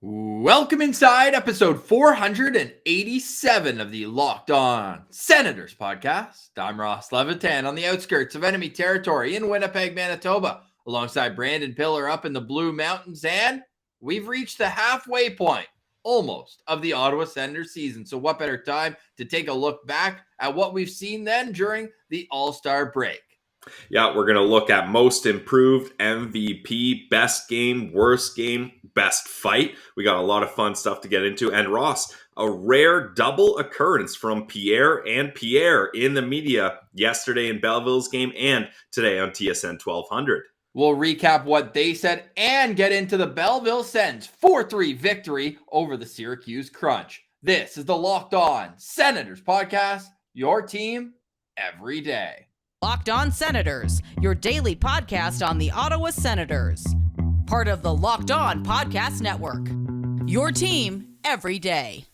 Welcome inside episode 487 of the Locked On Senators podcast. I'm Ross Levitan on the outskirts of enemy territory in Winnipeg, Manitoba, alongside Brandon Pillar up in the Blue Mountains, and we've reached the halfway point, almost, of the Ottawa Senators season. So what better time to take a look back at what we've seen then during the All-Star break? Yeah, we're going to look at most improved, MVP, best game, worst game, best fight. We got a lot of fun stuff to get into. And Ross, a rare double occurrence from Pierre and Pierre in the media yesterday in Belleville's game and today on TSN 1200. We'll recap what they said and get into the Belleville Sens 4-3 victory over the Syracuse Crunch. This is the Locked On Senators podcast, your team every day. Locked On Senators, your daily podcast on the Ottawa Senators. Part of the Locked On Podcast Network. Your team every day.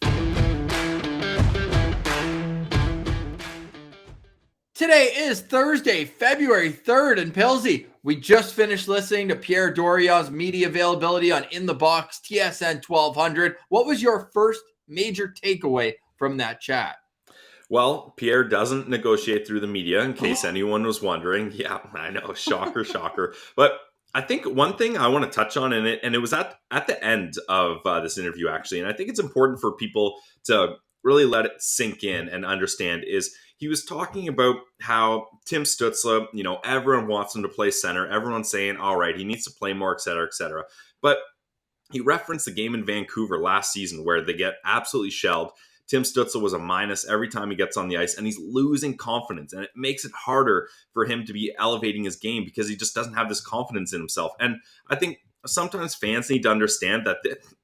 Today is Thursday, February 3rd, and Pilsy, we just finished listening to Pierre Dorion's media availability on In the Box TSN 1200. What was your first major takeaway from that chat? Well, Pierre doesn't negotiate through the media, in case anyone was wondering. Yeah, I know, shocker, shocker. But I think one thing I want to touch on in it, and it was at the end of this interview, actually, and I think it's important for people to really let it sink in and understand, is he was talking about how Tim Stützle, everyone wants him to play center. Everyone's saying, all right, he needs to play more, et cetera, et cetera. But he referenced the game in Vancouver last season where they get absolutely shelled. Tim Stützle was a minus every time he gets on the ice, and he's losing confidence, and it makes it harder for him to be elevating his game because he just doesn't have this confidence in himself. And I think sometimes fans need to understand that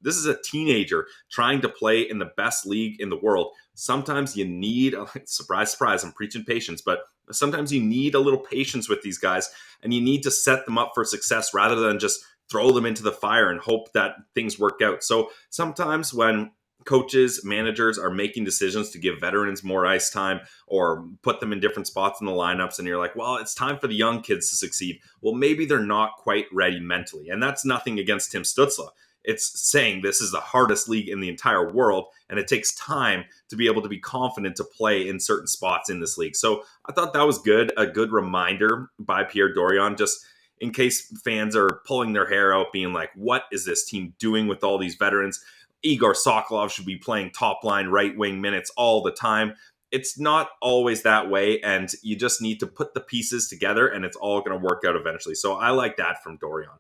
this is a teenager trying to play in the best league in the world. Sometimes you need, surprise, surprise, I'm preaching patience, but sometimes you need a little patience with these guys, and you need to set them up for success rather than just throw them into the fire and hope that things work out. So sometimes when coaches, managers are making decisions to give veterans more ice time or put them in different spots in the lineups, and you're like, well, it's time for the young kids to succeed. Well, maybe they're not quite ready mentally. And that's nothing against Tim Stützle. It's saying this is the hardest league in the entire world, and it takes time to be able to be confident to play in certain spots in this league. So I thought that was good, a good reminder by Pierre Dorion, just in case fans are pulling their hair out, being like, what is this team doing with all these veterans? Igor Sokolov should be playing top line right wing minutes all the time. It's not always that way, and you just need to put the pieces together, and it's all going to work out eventually. So I like that from Dorion.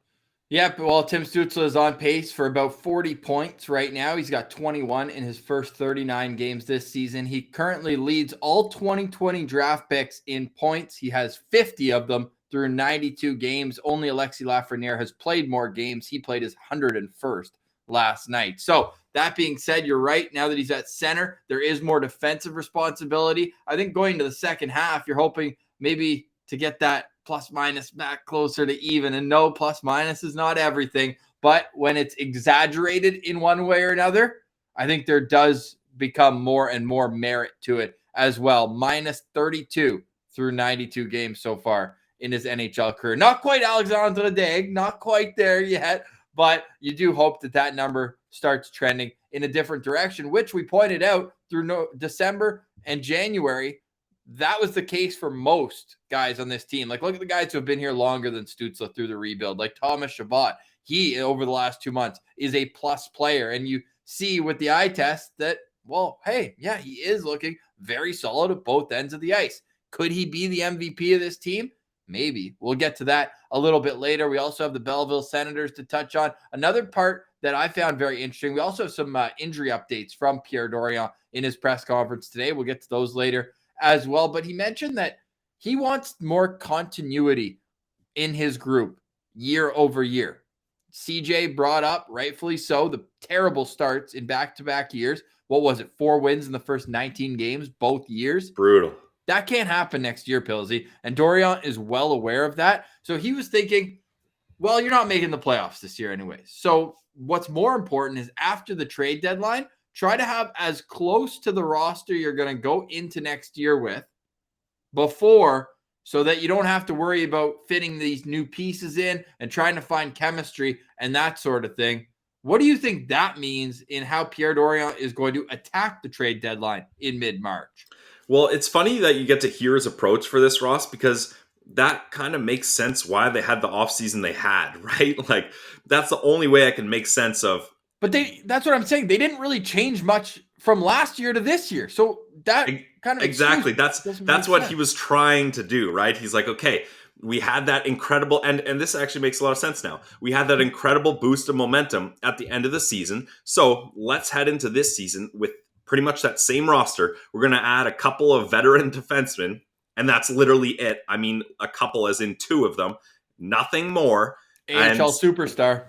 Yep, well, Tim Stützle is on pace for about 40 points right now. He's got 21 in his first 39 games this season. He currently leads all 2020 draft picks in points. He has 50 of them through 92 games. Only Alexis Lafreniere has played more games. He played his 101st last night. So that being said, you're right. Now that he's at center, there is more defensive responsibility. I think going to the second half, you're hoping maybe to get that plus minus back closer to even. And no, plus minus is not everything. But when it's exaggerated in one way or another, I think there does become more and more merit to it as well. Minus 32 through 92 games so far in his NHL career. Not quite Alexandre Daigle, not quite there yet. But you do hope that that number starts trending in a different direction, which we pointed out through December and January. That was the case for most guys on this team. Like, look at the guys who have been here longer than Stützle through the rebuild, like Thomas Shabbat. He, over the last 2 months, is a plus player. And you see with the eye test that, well, hey, yeah, he is looking very solid at both ends of the ice. Could he be the MVP of this team? Maybe. We'll get to that a little bit later. We also have the Belleville Senators to touch on. Another part that I found very interesting, we also have some injury updates from Pierre Dorion in his press conference today. We'll get to those later as well. But he mentioned that he wants more continuity in his group year over year. CJ brought up, rightfully so, the terrible starts in back-to-back years. What was it? 4 wins in the first 19 games, both years. Brutal. That can't happen next year, Pilsy. And Dorion is well aware of that. So he was thinking, well, you're not making the playoffs this year anyway. So what's more important is after the trade deadline, try to have as close to the roster you're going to go into next year with before, so that you don't have to worry about fitting these new pieces in and trying to find chemistry and that sort of thing What do you think that means in how Pierre Dorion is going to attack the trade deadline in mid-March? Well, it's funny that you get to hear his approach for this, Ross, because that kind of makes sense why they had the offseason they had, right? Like, that's the only way I can make sense of. But that's what I'm saying. They didn't really change much from last year to this year. So that kind of exactly. That's what he was trying to do, right? He's like, okay, we had that incredible, and this actually makes a lot of sense now. We had that incredible boost of momentum at the end of the season. So let's head into this season with pretty much that same roster. We're going to add a couple of veteran defensemen, and that's literally it. I mean, a couple as in two of them, nothing more. AHL superstar.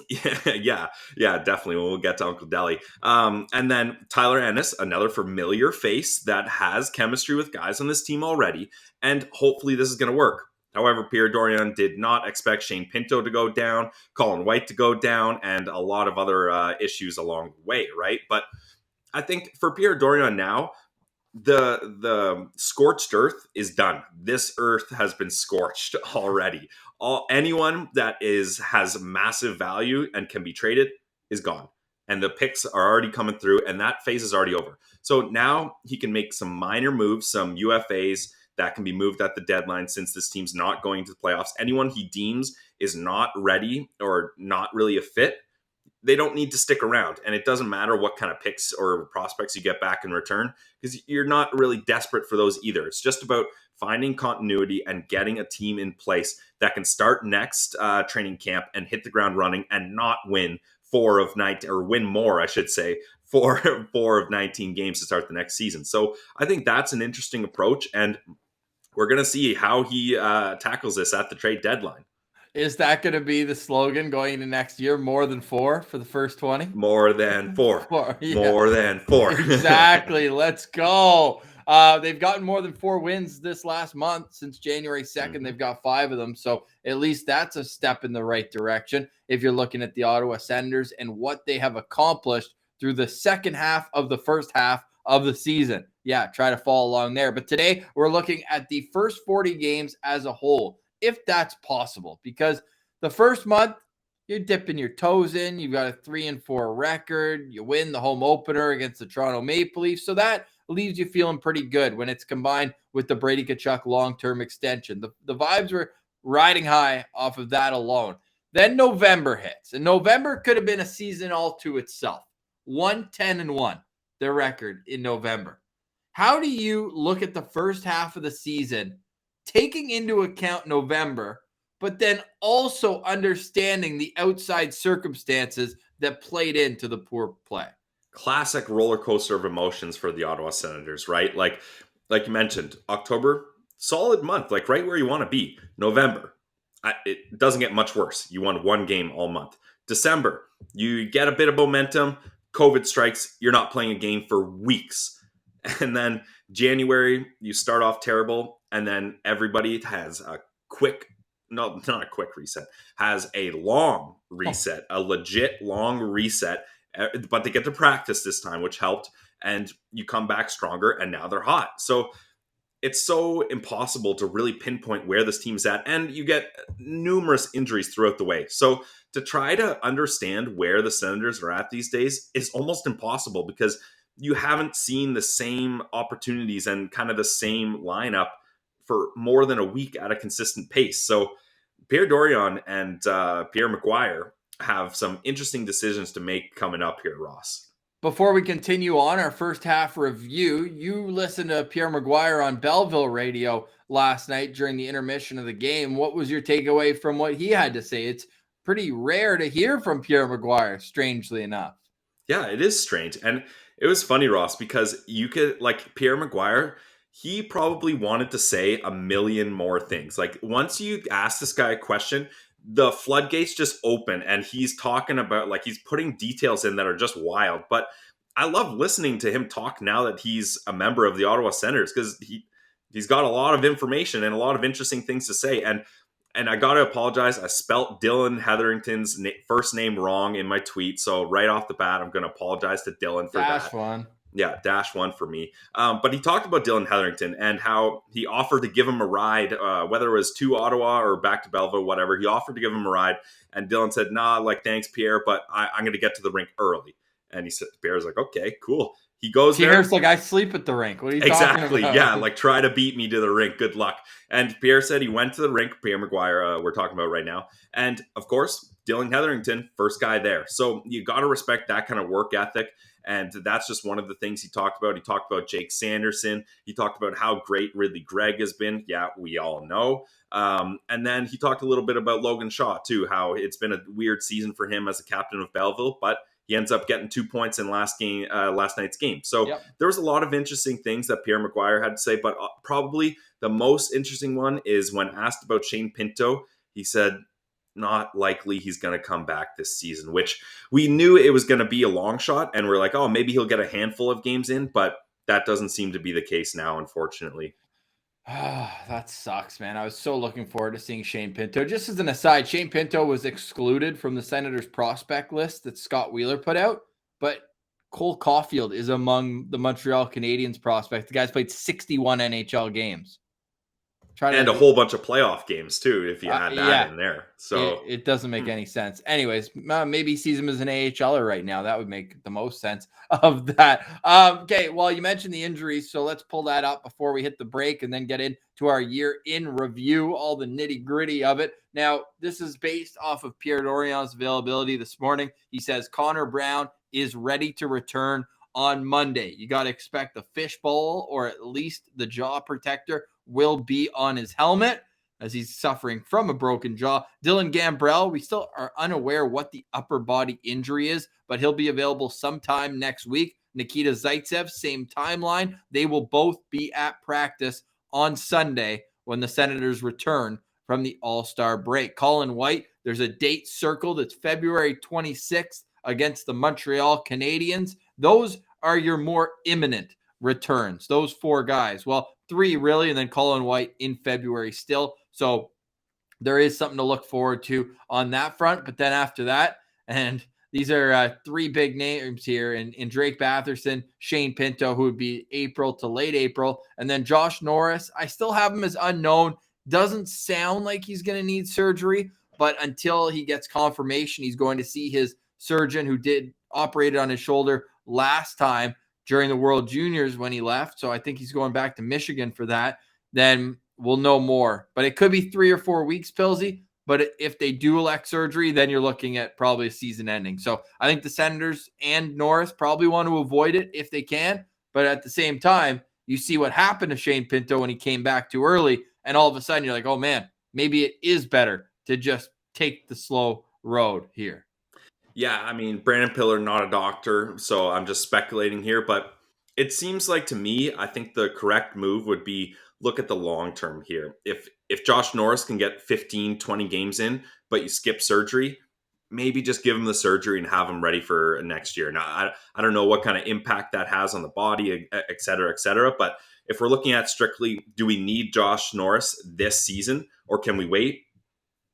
Yeah, definitely. We'll get to Uncle Deli. And then Tyler Ennis, another familiar face that has chemistry with guys on this team already, and hopefully this is going to work. However, Pierre Dorion did not expect Shane Pinto to go down, Colin White to go down, and a lot of other issues along the way, right? But I think for Pierre Dorion now, the scorched earth is done. This earth has been scorched already. Anyone that has massive value and can be traded is gone. And the picks are already coming through, and that phase is already over. So now he can make some minor moves, some UFAs that can be moved at the deadline since this team's not going to the playoffs. Anyone he deems is not ready or not really a fit, they don't need to stick around. And it doesn't matter what kind of picks or prospects you get back in return, because you're not really desperate for those either. It's just about finding continuity and getting a team in place that can start next training camp and hit the ground running and not win win more, I should say, four of 19 games to start the next season. So I think that's an interesting approach, and we're going to see how he tackles this at the trade deadline. Is that going to be the slogan going into next year? More than 4 for the first 20? More than 4. Yeah. More than 4. Exactly. Let's go. They've gotten more than 4 wins this last month. Since January 2nd, They've got 5 of them. So at least that's a step in the right direction if you're looking at the Ottawa Senators and what they have accomplished through the second half of the first half of the season. Yeah, try to follow along there. But today we're looking at the first 40 games as a whole, if that's possible, because the first month you're dipping your toes in. You've got a 3-4 record. You win the home opener against the Toronto Maple Leafs. So that leaves you feeling pretty good when it's combined with the Brady Tkachuk long-term extension. The vibes were riding high off of that alone. Then November hits, and November could have been a season all to itself. 1-10-1, their record in November. How do you look at the first half of the season, taking into account November, but then also understanding the outside circumstances that played into the poor play? Classic roller coaster of emotions for the Ottawa Senators, right? Like you mentioned, October, solid month, like right where you want to be. November, it doesn't get much worse. You won 1 game all month. December, you get a bit of momentum. COVID strikes. You're not playing a game for weeks. And then January, you start off terrible. And then everybody has a quick, no, not a quick reset, has a long reset, a legit long reset. But they get to practice this time, which helped. And you come back stronger, and now they're hot. So it's so impossible to really pinpoint where this team's at. And you get numerous injuries throughout the way. So to try to understand where the Senators are at these days is almost impossible, because you haven't seen the same opportunities and kind of the same lineup for more than a week at a consistent pace. So Pierre Dorion and Pierre McGuire have some interesting decisions to make coming up here, Ross. Before we continue on our first half review, you listened to Pierre McGuire on Belleville radio last night during the intermission of the game. What was your takeaway from what he had to say? It's pretty rare to hear from Pierre McGuire, strangely enough. Yeah, it is strange. And it was funny, Ross, because you could, like, Pierre McGuire, he probably wanted to say a million more things. Like, once you ask this guy a question, the floodgates just open, and he's talking about, like, he's putting details in that are just wild. But I love listening to him talk now that he's a member of the Ottawa Senators, because he's got a lot of information and a lot of interesting things to say. And I got to apologize. I spelt Dylan Hetherington's first name wrong in my tweet. So right off the bat, I'm going to apologize to Dylan for That's that. fun. Yeah, -1 for me. But he talked about Dylan Hetherington and how he offered to give him a ride, whether it was to Ottawa or back to Belleville, whatever. He offered to give him a ride, and Dylan said, "Nah, like thanks, Pierre, but I'm going to get to the rink early." And he said, Pierre's like, "Okay, cool." He goes Pierre's there. like, I sleep at the rink. What are you Exactly. talking about? Yeah. Like, try to beat me to the rink. Good luck. And Pierre said he went to the rink. Pierre Maguire, we're talking about right now. And of course, Dylan Hetherington, first guy there. So you got to respect that kind of work ethic. And that's just one of the things he talked about. He talked about Jake Sanderson. He talked about how great Ridley Gregg has been. Yeah, we all know. And then he talked a little bit about Logan Shaw, too, how it's been a weird season for him as a captain of Belleville, but he ends up getting 2 points in last night's game. So there was a lot of interesting things that Pierre Maguire had to say, but probably the most interesting one is when asked about Shane Pinto, he said, not likely he's going to come back this season, which we knew it was going to be a long shot. And we're like, oh, maybe he'll get a handful of games in, but that doesn't seem to be the case now, unfortunately. That sucks, man. I was so looking forward to seeing Shane Pinto. Just as an aside, Shane Pinto was excluded from the Senators prospect list that Scott Wheeler put out, but Cole Caulfield is among the Montreal Canadiens prospects. The guy's played 61 NHL games. And a whole bunch of playoff games, too, if you add that in there. So it doesn't make any sense. Anyways, maybe he sees him as an AHLer right now. That would make the most sense of that. Okay, well, you mentioned the injuries, so let's pull that up before we hit the break and then get into our year in review, all the nitty-gritty of it. Now, this is based off of Pierre Dorian's availability this morning. He says Connor Brown is ready to return on Monday. You got to expect the fishbowl or at least the jaw protector will be on his helmet as he's suffering from a broken jaw. Dylan Gambrell, we still are unaware what the upper body injury is, but he'll be available sometime next week. Nikita Zaitsev, same timeline. They will both be at practice on Sunday when the Senators return from the All-Star break. Colin White, there's a date circled. It's February 26th against the Montreal Canadiens. Those are your more imminent returns, those 4 guys. Well, 3 really, and then Colin White in February still. So there is something to look forward to on that front. But then after that, and these are 3 big names here in Drake Batherson, Shane Pinto, who would be April to late April, and then Josh Norris. I still have him as unknown. Doesn't sound like he's going to need surgery, but until he gets confirmation, he's going to see his surgeon who did operated on his shoulder last time during the World Juniors when he left. So I think he's going back to Michigan for that. Then we'll know more. But it could be 3 or 4 weeks, Pilsy. But if they do elect surgery, then you're looking at probably a season ending. So I think the Senators and Norris probably want to avoid it if they can. But at the same time, you see what happened to Shane Pinto when he came back too early. And all of a sudden you're like, oh man, maybe it is better to just take the slow road here. Yeah, I mean, Brandon Pillar, not a doctor, so I'm just speculating here, but it seems like to me, I think the correct move would be look at the long term here. If Josh Norris can get 15, 20 games in, but you skip surgery, maybe just give him the surgery and have him ready for next year. Now, I don't know what kind of impact that has on the body, et cetera, but if we're looking at strictly, do we need Josh Norris this season, or can we wait?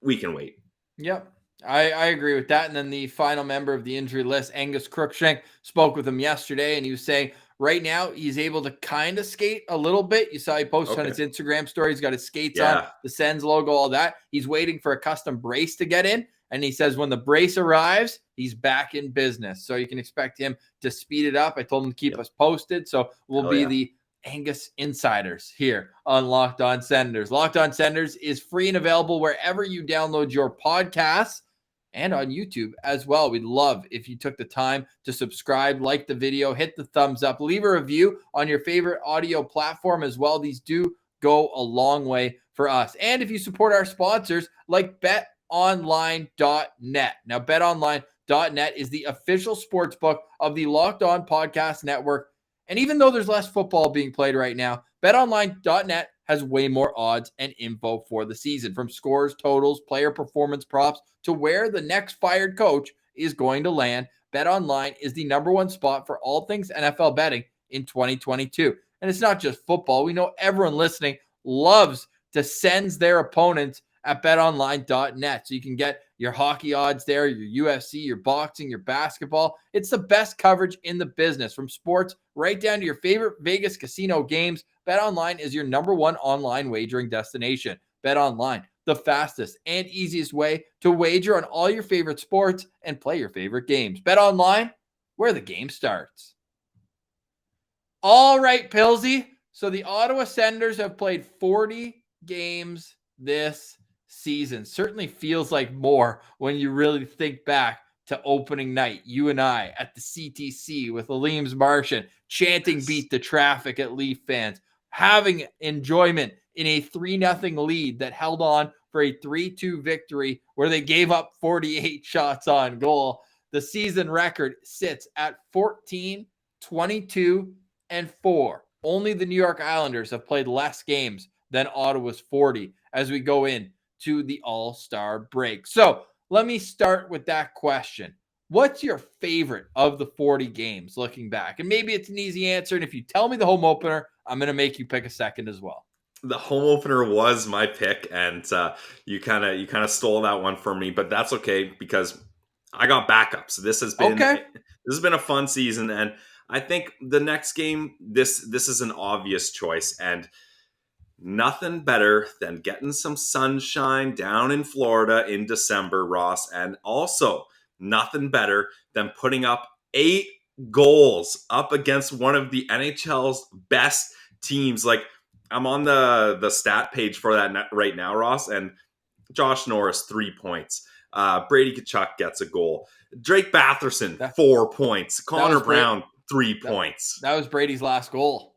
We can wait. Yep. I agree with that. And then the final member of the injury list, Angus Crookshank, spoke with him yesterday, and he was saying right now he's able to kind of skate a little bit. You saw he posted on his Instagram story. He's got his skates on, the Sens logo, all that. He's waiting for a custom brace to get in. And he says when the brace arrives, he's back in business. So you can expect him to speed it up. I told him to keep us posted. So we'll be the Angus Insiders here on Locked On Senators. Locked On Senators is free and available wherever you download your podcasts and on YouTube as well. We'd love if you took the time to subscribe, like the video, hit the thumbs up, leave a review on your favorite audio platform as well. These do go a long way for us. And if you support our sponsors like betonline.net. Now, betonline.net is the official sports book of the Locked On Podcast Network. And even though there's less football being played right now, betonline.net has way more odds and info for the season, from scores, totals, player performance props to where the next fired coach is going to land. BetOnline is the #1 spot for all things NFL betting in 2022. And it's not just football. We know everyone listening loves to send their opponents at betonline.net. So you can get your hockey odds there, your UFC, your boxing, your basketball. It's the best coverage in the business, from sports right down to your favorite Vegas casino games. BetOnline is your number one online wagering destination. BetOnline, the fastest and easiest way to wager on all your favorite sports and play your favorite games. BetOnline, where the game starts. All right, Pilsy. So the Ottawa Senators have played 40 games this season. Certainly feels like more when you really think back to opening night. You and I at the CTC with Aleem's Martian chanting "Beat the Traffic" at Leaf fans, having enjoyment in a 3-0 lead that held on for a 3-2 victory where they gave up 48 shots on goal. The season record sits at 14, 22, and 4. Only the New York Islanders have played less games than Ottawa's 40 as we go in to the All-Star break. So let me start with that question. What's your favorite of the 40 games looking back? And maybe it's an easy answer. And if you tell me the home opener, I'm going to make you pick a second as well. The home opener was my pick, and you kind of stole that one from me, but that's okay because I got backups. This has been a fun season, and I think the next game, this is an obvious choice, and nothing better than getting some sunshine down in Florida in December, Ross, and also nothing better than putting up 8 goals up against one of the NHL's best teams. Like, I'm on the stat page for that right now, Ross, and Josh Norris, 3 points. Brady Tkachuk gets a goal. Drake Batherson, 4 points. Connor Brown, 3 points. That was Brady's last goal.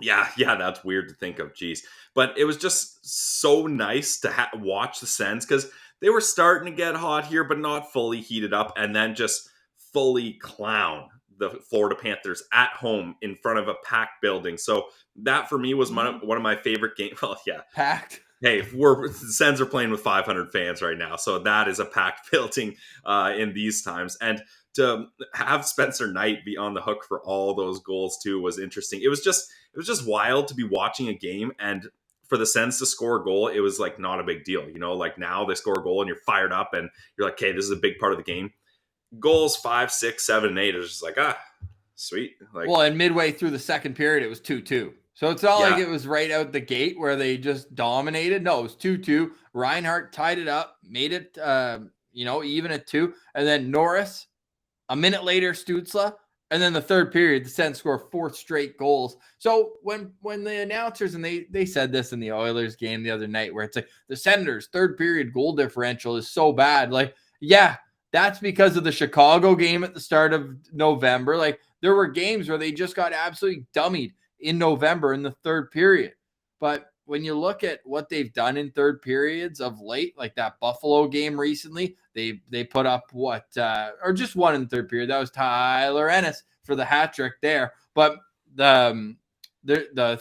Yeah, that's weird to think of. Jeez. But it was just so nice to watch the Sens because they were starting to get hot here, but not fully heated up, and then just fully clown the Florida Panthers at home in front of a packed building. So that for me was one of my favorite games. Well, yeah. Packed. Hey, the Sens are playing with 500 fans right now, so that is a packed building in these times. And to have Spencer Knight be on the hook for all those goals too was interesting. It was just wild to be watching a game, and for the Sens to score a goal, it was like not a big deal. You know, like now they score a goal and you're fired up and you're like, okay, this is a big part of the game. Goals 5, 6, 7, and 8 is just like, sweet. Like, well, and midway through the second period, it was 2-2. So it's not like it was right out the gate where they just dominated. No, it was 2-2. Reinhart tied it up, made it, even at 2. And then Norris, a minute later, Stützle. And then the third period, the Sens score 4 straight goals. So when the announcers, and they said this in the Oilers game the other night, where it's like the Senators' third period goal differential is so bad. Like, yeah, that's because of the Chicago game at the start of November. Like, there were games where they just got absolutely dummied in November in the third period. But when you look at what they've done in third periods of late, like that Buffalo game recently, they put up or just one in the third period. That was Tyler Ennis for the hat trick there. But the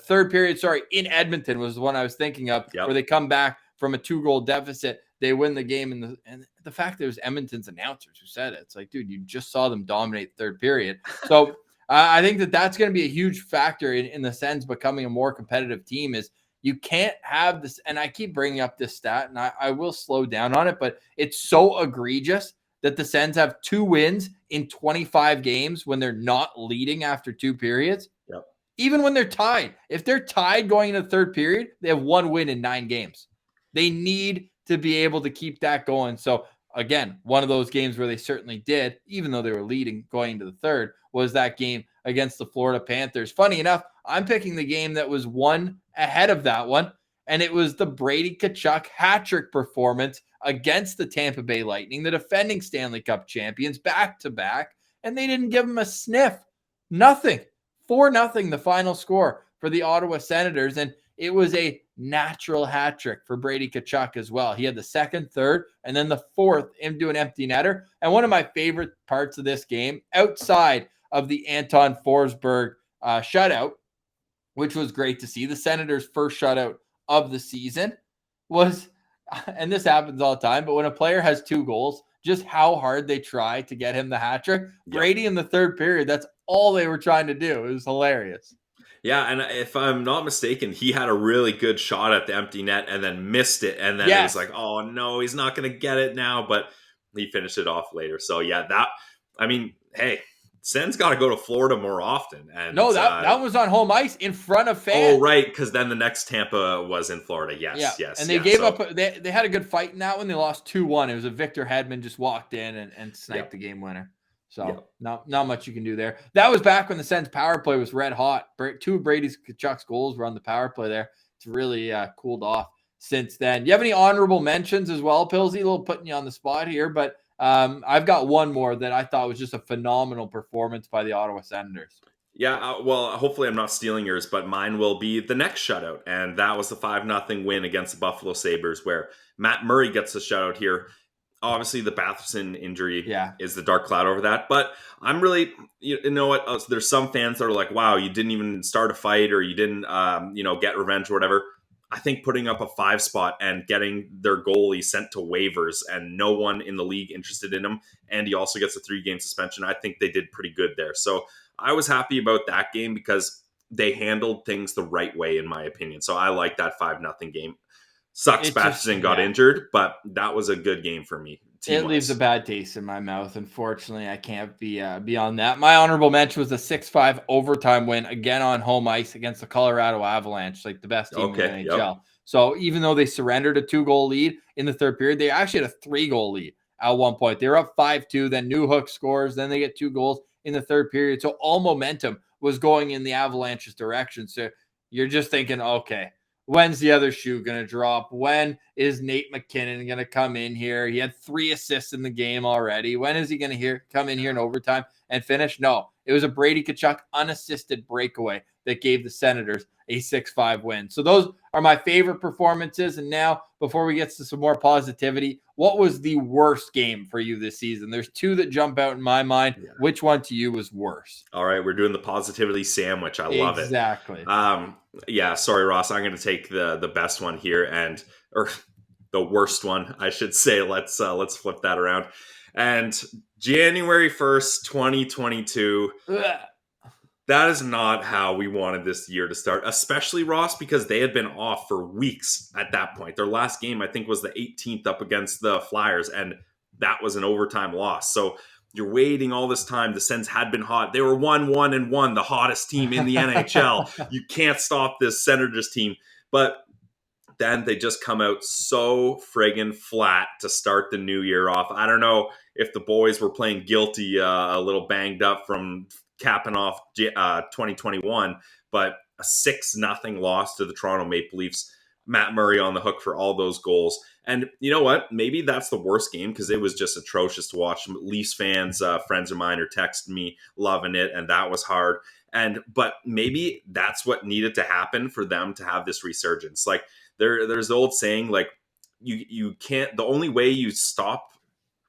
third period, in Edmonton was the one I was thinking of, where they come back from a 2-goal deficit. They win the game, and the fact that it was Edmonton's announcers who said it. It's like, dude, you just saw them dominate the third period. So I think that's going to be a huge factor in the Sens becoming a more competitive team. Is you can't have this, and I keep bringing up this stat, and I will slow down on it, but it's so egregious that the Sens have 2 wins in 25 games when they're not leading after 2 periods. Yep. Even when they're tied. If they're tied going into the third period, they have 1 win in 9 games. They need to be able to keep that going. So again, one of those games where they certainly did, even though they were leading going into the third, was that game against the Florida Panthers. Funny enough, I'm picking the game that was one ahead of that one, and it was the Brady Tkachuk hat-trick performance against the Tampa Bay Lightning, the defending Stanley Cup champions, back-to-back, and they didn't give them a sniff. Nothing. 4-0 the final score for the Ottawa Senators, and it was a natural hat trick for Brady Tkachuk as well. He had the second, third, and then the fourth into an empty netter. And one of my favorite parts of this game, outside of the Anton Forsberg shutout, which was great to see, the Senators' first shutout of the season, was, and this happens all the time, but when a player has 2 goals, just how hard they try to get him the hat trick. Brady in the third period, that's all they were trying to do. It was hilarious. Yeah, and if I'm not mistaken, he had a really good shot at the empty net and then missed it. And then it was like, oh, no, he's not going to get it now. But he finished it off later. So yeah, hey, Sen's got to go to Florida more often. And no, that was on home ice in front of fans. Oh, right, because then the next Tampa was in Florida. Yes. And they gave up. They had a good fight in that one. They lost 2-1. It was a Victor Hedman just walked in and sniped the game winner. So not much you can do there. That was back when the Sens power play was red hot. 2 of Brady Tkachuk's goals were on the power play there. It's really cooled off since then. You have any honorable mentions as well, Pillsy? A little putting you on the spot here, but I've got one more that I thought was just a phenomenal performance by the Ottawa Senators. Yeah, well, hopefully I'm not stealing yours, but mine will be the next shutout, and that was the 5-0 win against the Buffalo Sabres, where Matt Murray gets the shutout here. Obviously, the Bathurst injury is the dark cloud over that, but I'm really, you know what, there's some fans that are like, wow, you didn't even start a fight, or you didn't, get revenge or whatever. I think putting up a 5 spot and getting their goalie sent to waivers and no one in the league interested in him, and he also gets a 3-game suspension, I think they did pretty good there. So I was happy about that game because they handled things the right way, in my opinion. So I like that 5-0 game. Sucks Batherson got injured, but that was a good game for me. It leaves a bad taste in my mouth. Unfortunately, I can't be beyond that. My honorable mention was the 6-5 overtime win, again on home ice against the Colorado Avalanche, like the best team in the NHL. Yep. So even though they surrendered a 2-goal lead in the third period, they actually had a 3-goal lead at one point. They were up 5-2, then Newhook scores, then they get 2 goals in the third period. So all momentum was going in the Avalanche's direction. So you're just thinking, okay, when's the other shoe going to drop? When is Nate McKinnon going to come in here? He had 3 assists in the game already. When is he going to come in here in overtime and finish? No, it was a Brady Tkachuk unassisted breakaway that gave the Senators a 6-5 win. So those are my favorite performances. And now, before we get to some more positivity, what was the worst game for you this season? There's 2 that jump out in my mind. Yeah. Which one to you was worse? All right, we're doing the positivity sandwich. I love it. Exactly. Yeah, sorry, Ross. I'm going to take the best one here, or the worst one, I should say. Let's flip that around. And January 1st, 2022. Ugh. That is not how we wanted this year to start, especially, Ross, because they had been off for weeks at that point. Their last game, I think, was the 18th up against the Flyers, and that was an overtime loss. So you're waiting all this time. The Sens had been hot. They were 1-1-1, the hottest team in the NHL. You can't stop this Senators team. But then they just come out so friggin' flat to start the new year off. I don't know if the boys were playing guilty, a little banged up from capping off 2021, but a 6-0 loss to the Toronto Maple Leafs. Matt Murray on the hook for all those goals. And you know what? Maybe that's the worst game because it was just atrocious to watch. Leafs fans, friends of mine are texting me loving it, and that was hard. But maybe that's what needed to happen for them to have this resurgence. Like there's the old saying, like you can't. The only way you stop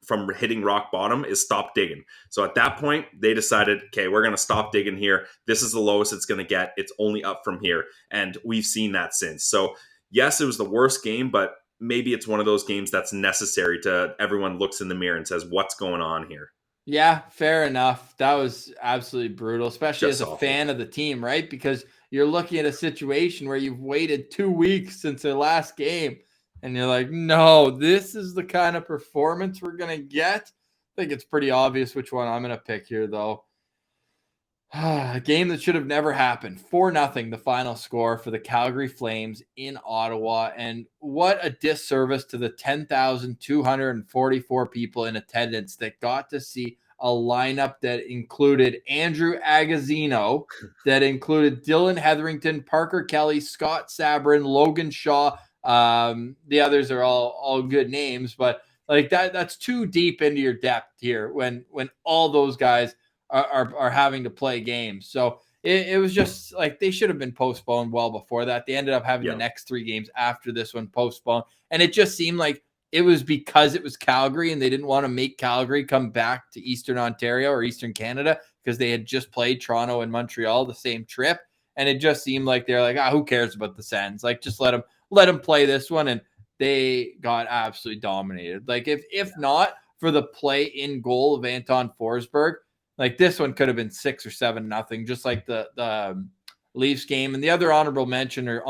from hitting rock bottom is stop digging. So at that point, they decided, okay, we're going to stop digging here. This is the lowest it's going to get. It's only up from here. And we've seen that since. So yes, it was the worst game, but maybe it's one of those games that's necessary to everyone looks in the mirror and says, what's going on here? Yeah, fair enough. That was absolutely brutal, especially just as a fan of the team, right? Because you're looking at a situation where you've waited 2 weeks since their last game. And you're like, no, this is the kind of performance we're going to get. I think it's pretty obvious which one I'm going to pick here, though. A game that should have never happened. 4-0, the final score for the Calgary Flames in Ottawa. And what a disservice to the 10,244 people in attendance that got to see a lineup that included Andrew Agazzino, that included Dylan Hetherington, Parker Kelly, Scott Sabrin, Logan Shaw. The others are all good names, but like that's too deep into your depth here when all those guys are having to play games. So it was just like they should have been postponed well before that. They ended up having the next 3 games after this one postponed, and it just seemed like it was because it was Calgary and they didn't want to make Calgary come back to Eastern Ontario or Eastern Canada because they had just played Toronto and Montreal the same trip. And it just seemed like they're like, who cares about the Sens? Like, just let them play this one. And they got absolutely dominated. Like, if not for the play in goal of Anton Forsberg, like this one could have been 6 or 7-0, just like the Leafs game. And the other honorable mention or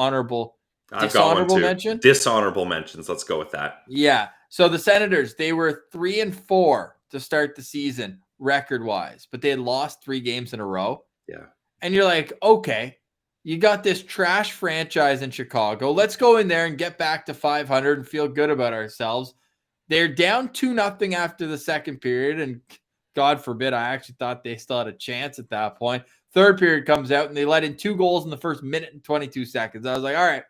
dishonorable mention? Dishonorable mentions. Let's go with that. Yeah. So the Senators, they were 3-4 to start the season record-wise, but they had lost 3 games in a row. Yeah. And you're like, okay, you got this trash franchise in Chicago. Let's go in there and get back to 500 and feel good about ourselves. They're down 2-0 after the second period, and God forbid, I actually thought they still had a chance at that point. Third period comes out, and they let in 2 goals in the first minute and 22 seconds. I was like, all right,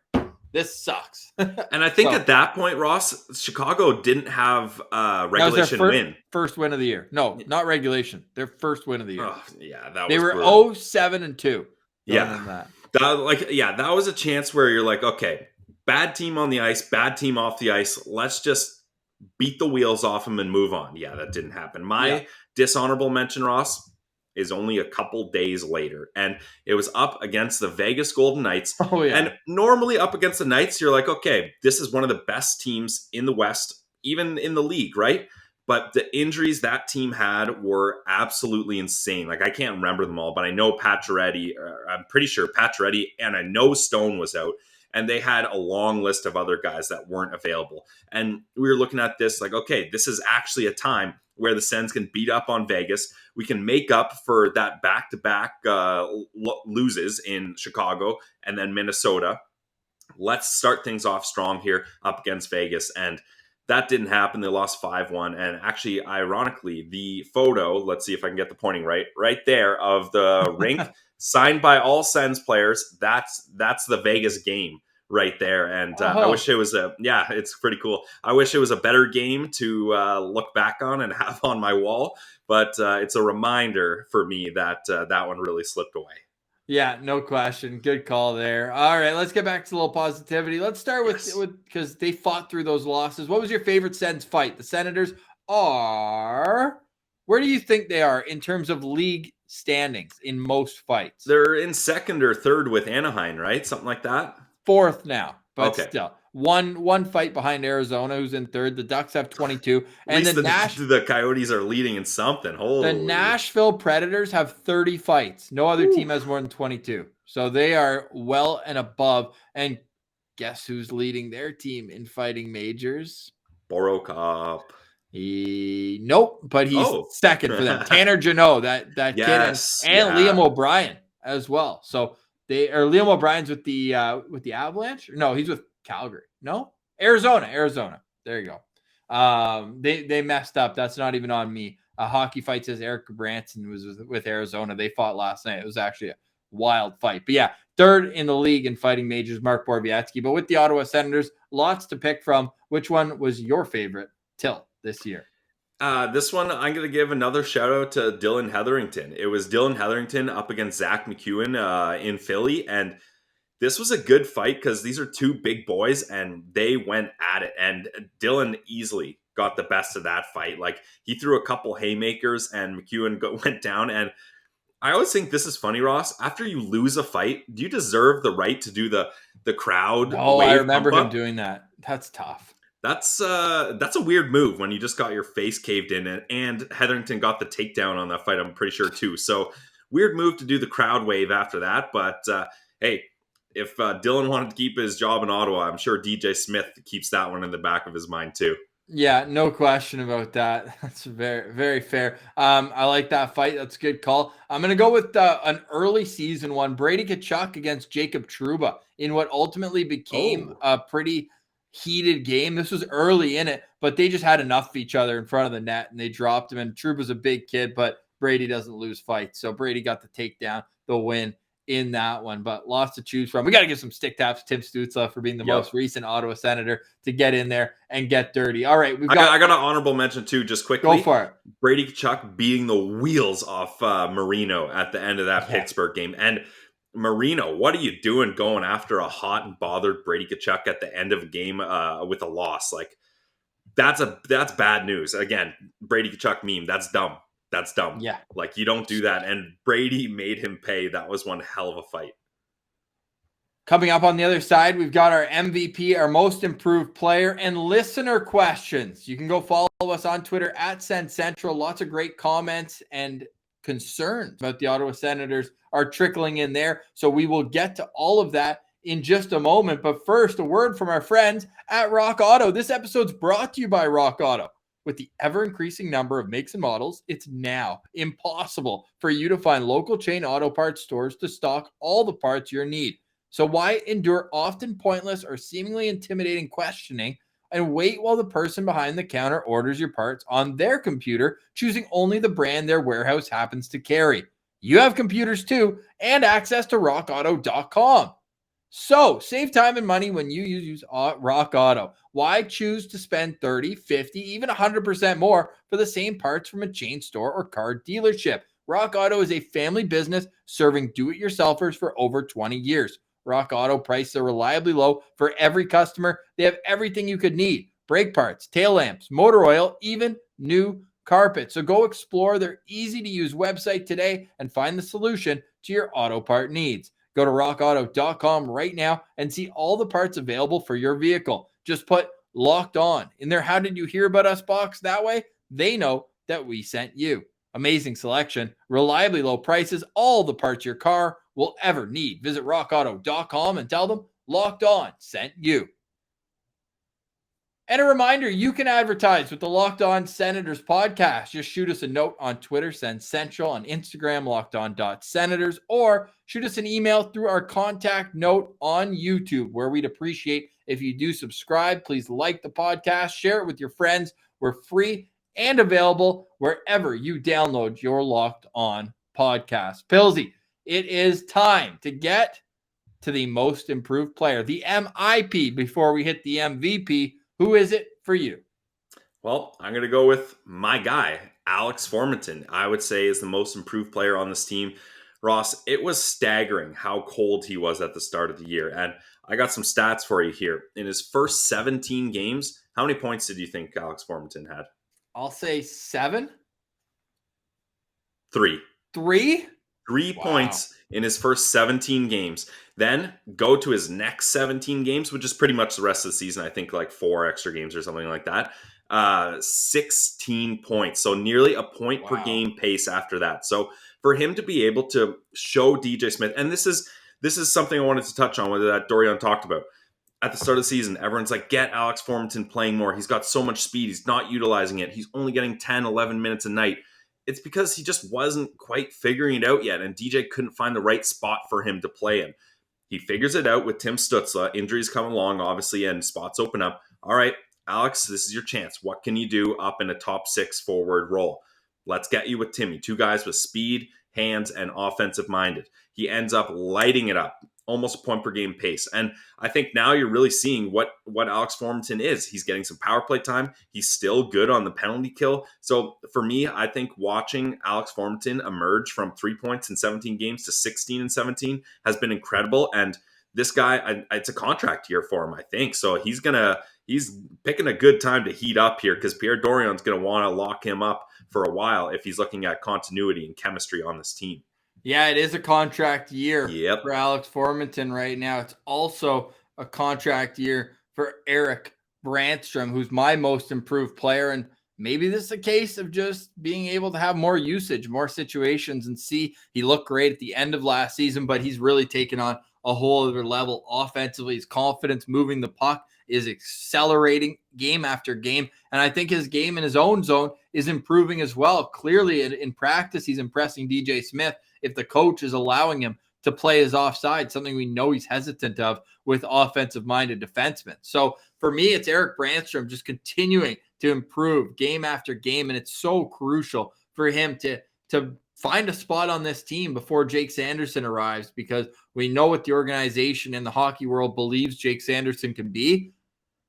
this sucks. And I think at that point, Ross, Chicago didn't have regulation win. First win of the year. No, not regulation. Their first win of the year. Oh, yeah, that was they were brutal. 0-7-2. Yeah. That was a chance where you're like, okay, bad team on the ice, bad team off the ice. Let's just beat the wheels off them and move on. Yeah, that didn't happen. My dishonorable mention, Ross, is only a couple days later. And it was up against the Vegas Golden Knights. Oh, yeah. And normally up against the Knights, you're like, okay, this is one of the best teams in the West, even in the league, right? But the injuries that team had were absolutely insane. Like, I can't remember them all, but I know I'm pretty sure Pacioretty, and I know Stone was out. And they had a long list of other guys that weren't available. And we were looking at this like, okay, this is actually a time where the Sens can beat up on Vegas. We can make up for that back-to-back loses in Chicago and then Minnesota. Let's start things off strong here up against Vegas. And that didn't happen. They lost 5-1. And actually, ironically, the photo, let's see if I can get the pointing right there of the rink, signed by all Sens players. That's the Vegas game right there. And I wish it was it's pretty cool. I wish it was a better game to look back on and have on my wall. But it's a reminder for me that that one really slipped away. Yeah, no question. Good call there. All right, let's get back to a little positivity. Let's start with because they fought through those losses. What was your favorite Sens fight? The Senators are, where do you think they are in terms of league standings in most fights? They're in second or third with Anaheim, right? Something like that. Fourth now, but okay. Still. One fight behind Arizona, who's in third. The Ducks have 22. And the Coyotes are leading in something. Holy. The Nashville Predators have 30 fights. No other team has more than 22. So they are well and above. And guess who's leading their team in fighting majors? Borokop. Nope, but he's second for them. Tanner Janot, that yes, kid, and Liam O'Brien as well. So Liam O'Brien's with the Avalanche. No, he's with Calgary. No, Arizona. There you go. They messed up. That's not even on me. Hockey Fight says Eric Branson was with Arizona. They fought last night. It was actually a wild fight. But yeah, third in the league in fighting majors, Mark Borowiecki. But with the Ottawa Senators, lots to pick from. Which one was your favorite till this year? This one, I'm going to give another shout out to Dylan Hetherington. It was Dylan Hetherington up against Zach McEwen in Philly. And this was a good fight because these are two big boys and they went at it. And Dylan easily got the best of that fight. Like, he threw a couple haymakers and McEwen went down. And I always think this is funny, Ross. After you lose a fight, do you deserve the right to do the crowd? Oh, I remember him doing that. That's tough. That's a weird move when you just got your face caved in, and Hetherington got the takedown on that fight, I'm pretty sure, too. So, weird move to do the crowd wave after that. But, hey, if Dylan wanted to keep his job in Ottawa, I'm sure DJ Smith keeps that one in the back of his mind, too. Yeah, no question about that. That's very, very fair. I like that fight. That's a good call. I'm going to go with an early season one, Brady Tkachuk against Jacob Trouba in what ultimately became a pretty heated game. This was early in it, but they just had enough of each other in front of the net and they dropped him. And Trouba's a big kid, but Brady doesn't lose fights. So Brady got the takedown, the win in that one, but lots to choose from. We got to give some stick taps to Tim Stützle for being the most recent Ottawa Senator to get in there and get dirty. All right. I got an honorable mention too, just quickly. Go for it. Brady Tkachuk beating the wheels off Marino at the end of that Pittsburgh game. And Marino, what are you doing going after a hot and bothered Brady Tkachuk at the end of a game with a loss? Like, that's bad news. Again, Brady Tkachuk meme. That's dumb. That's dumb. Yeah. Like, you don't do that. And Brady made him pay. That was one hell of a fight. Coming up on the other side, we've got our MVP, our most improved player, and listener questions. You can go follow us on Twitter at Sens Central. Lots of great comments and concerns about the Ottawa Senators are trickling in there. So we will get to all of that in just a moment. But first, a word from our friends at Rock Auto. This episode's brought to you by Rock Auto. With the ever-increasing number of makes and models, it's now impossible for you to find local chain auto parts stores to stock all the parts you need. So why endure often pointless or seemingly intimidating questioning and wait while the person behind the counter orders your parts on their computer, choosing only the brand their warehouse happens to carry? You have computers too, and access to rockauto.com. So save time and money when you use Rock Auto. Why choose to spend 30, 50, even 100% more for the same parts from a chain store or car dealership? Rock Auto is a family business serving do-it-yourselfers for over 20 years. Rock Auto prices are reliably low for every customer. They have everything you could need: brake parts, tail lamps, motor oil, even new carpet. So go explore their easy-to-use website today and find the solution to your auto part needs. Go to rockauto.com right now and see all the parts available for your vehicle. Just put Locked On in their How Did You Hear About Us box. That way, they know that we sent you. Amazing selection, reliably low prices, all the parts your car will ever need. Visit rockauto.com and tell them Locked On sent you. And a reminder, you can advertise with the Locked On Senators podcast. Just shoot us a note on Twitter, Send Central, on Instagram, lockedon.senators, or shoot us an email through our contact note on YouTube, where we'd appreciate if you do subscribe. Please like the podcast, share it with your friends. We're free and available wherever you download your Locked On podcast. Pilsy, it is time to get to the most improved player, the MIP, before we hit the MVP. Who is it for you? Well, I'm going to go with my guy, Alex Formington. I would say is the most improved player on this team. Ross, it was staggering how cold he was at the start of the year. And I got some stats for you here. In his first 17 games, how many points did you think Alex Formington had? I'll say 7. 3. 3? 3 points in his first 17 games. Then go to his next 17 games, which is pretty much the rest of the season. I think like 4 extra games or something like that. 16 points. So nearly a point per game pace after that. So for him to be able to show DJ Smith, and this is something I wanted to touch on, whether that Dorian talked about. At the start of the season, everyone's like, get Alex Formington playing more. He's got so much speed. He's not utilizing it. He's only getting 10, 11 minutes a night. It's because he just wasn't quite figuring it out yet, and DJ couldn't find the right spot for him to play in. He figures it out with Tim Stützle. Injuries come along, obviously, and spots open up. All right, Alex, this is your chance. What can you do up in a top 6 forward role? Let's get you with Timmy. 2 guys with speed, hands, and offensive-minded. He ends up lighting it up, almost a point per game pace. And I think now you're really seeing what Alex Formington is. He's getting some power play time. He's still good on the penalty kill. So for me, I think watching Alex Formington emerge from 3 points in 17 games to 16 and 17 has been incredible. And this guy, it's a contract year for him, I think. So he's picking a good time to heat up here, because Pierre Dorian's going to want to lock him up for a while if he's looking at continuity and chemistry on this team. Yeah, it is a contract year for Alex Formington right now. It's also a contract year for Eric Brandstrom, who's my most improved player. And maybe this is a case of just being able to have more usage, more situations, and see. He looked great at the end of last season, but he's really taken on a whole other level offensively. His confidence moving the puck is accelerating game after game. And I think his game in his own zone is improving as well. Clearly in practice, he's impressing DJ Smith. If the coach is allowing him to play his offside, something we know he's hesitant of with offensive-minded defensemen. So for me, it's Eric Brandstrom just continuing to improve game after game, and it's so crucial for him to find a spot on this team before Jake Sanderson arrives, because we know what the organization and the hockey world believes Jake Sanderson can be.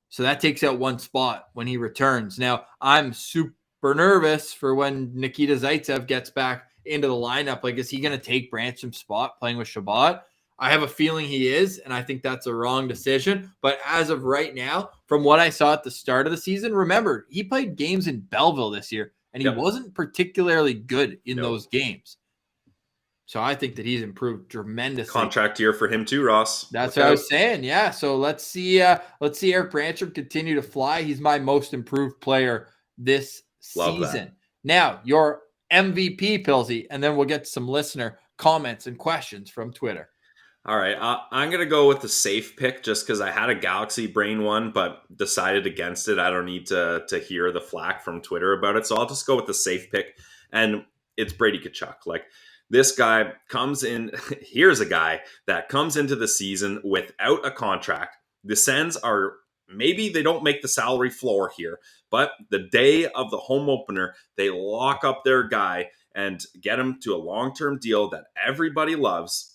So that takes out one spot when he returns. Now, I'm super nervous for when Nikita Zaitsev gets back into the lineup. Like, is he going to take Brandstrom's spot playing with Shabbat? I have a feeling he is, and I think that's a wrong decision. But as of right now, from what I saw at the start of the season, remember, he played games in Belleville this year, and he wasn't particularly good in those games. So I think that he's improved tremendously. Contract year for him too, Ross. That's what I was saying. Yeah. So let's see Eric Brandstrom continue to fly. He's my most improved player this season. Now, your MVP, Pilsy, and then we'll get some listener comments and questions from Twitter. All right, I'm going to go with the safe pick just because I had a Galaxy Brain one, but decided against it. I don't need to hear the flack from Twitter about it. So I'll just go with the safe pick. And it's Brady Tkachuk. Like, this guy comes in. Here's a guy that comes into the season without a contract. The Sens are, maybe they don't make the salary floor here, but the day of the home opener, they lock up their guy and get him to a long-term deal that everybody loves.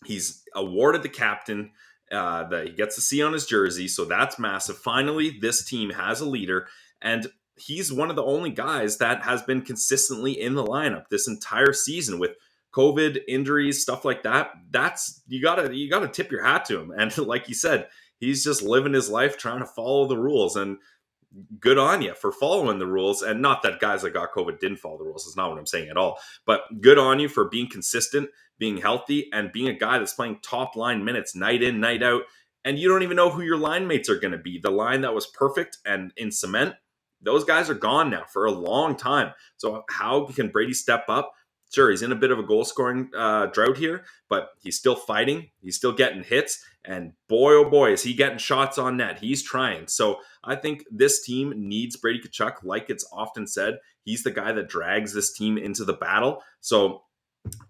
He's awarded the captain that he gets to see on his jersey, so that's massive. Finally, this team has a leader, and he's one of the only guys that has been consistently in the lineup this entire season with COVID injuries, stuff like that. That's you gotta tip your hat to him. And like you said, he's just living his life trying to follow the rules. And good on you for following the rules. And not that guys that got COVID didn't follow the rules. It's not what I'm saying at all. But good on you for being consistent, being healthy, and being a guy that's playing top line minutes night in, night out. And you don't even know who your line mates are going to be. The line that was perfect and in cement, those guys are gone now for a long time. So how can Brady step up? Sure, he's in a bit of a goal-scoring drought here, but he's still fighting. He's still getting hits. And boy, oh boy, is he getting shots on net. He's trying. So I think this team needs Brady Tkachuk. Like it's often said, he's the guy that drags this team into the battle. So